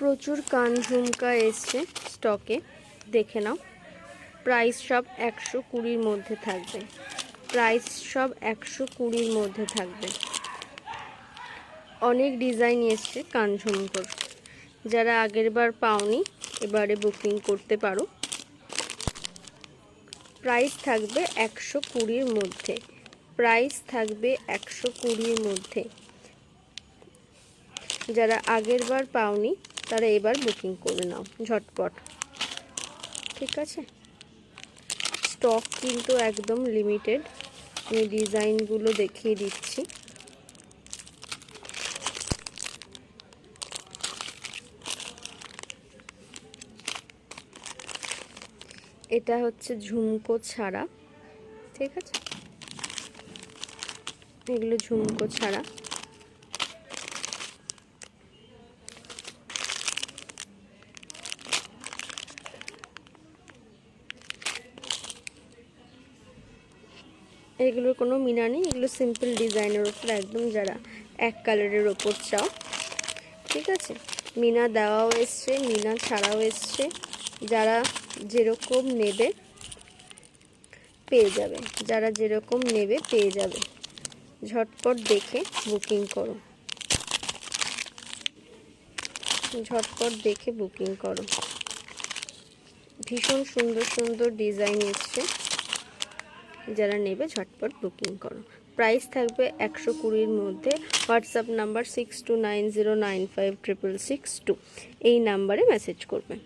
প্রচুর কান ঝুমকা এসছে স্টকে, দেখে নাও। প্রাইস সব 120-র মধ্যে থাকবে। প্রাইস সব 120-র মধ্যে থাকবে। অনেক ডিজাইন এসছে কান ঝুমকোর। যারা আগের বার পাওনি এবারে বুকিং করতে পারো। প্রাইস থাকবে 120-র মধ্যে। প্রাইস থাকবে 120-র মধ্যে। যারা আগের বার পাওনি তারা এবার বুকিং করে নাও ঝটপট, ঠিক আছে? স্টক কিন্তু একদম লিমিটেড। আমি ডিজাইনগুলো দেখিয়ে দিচ্ছি। এটা হচ্ছে ঝুমকো ছাড়া, ঠিক আছে? এগুলো ঝুমকো ছাড়া। এগুলোর কোনো মিনা নেই, এগুলো সিম্পল ডিজাইনের ওপর একদম, যারা এক কালারের ওপর চাও, ঠিক আছে? মিনা দেওয়াও এসছে, মিনা ছাড়াও এসছে। যারা যেরকম নেবে পেয়ে যাবে, যারা যেরকম নেবে পেয়ে যাবে। ঝটপট দেখে বুকিং করো, ঝটপট দেখে বুকিং করো। ভীষণ সুন্দর সুন্দর ডিজাইন এসছে, যারা নেবে ঝটপট বুকিং করো। প্রাইস থাকবে 120-র মধ্যে। হোয়াটসঅ্যাপ নাম্বার 6290956662, এই নাম্বারে মেসেজ করবেন।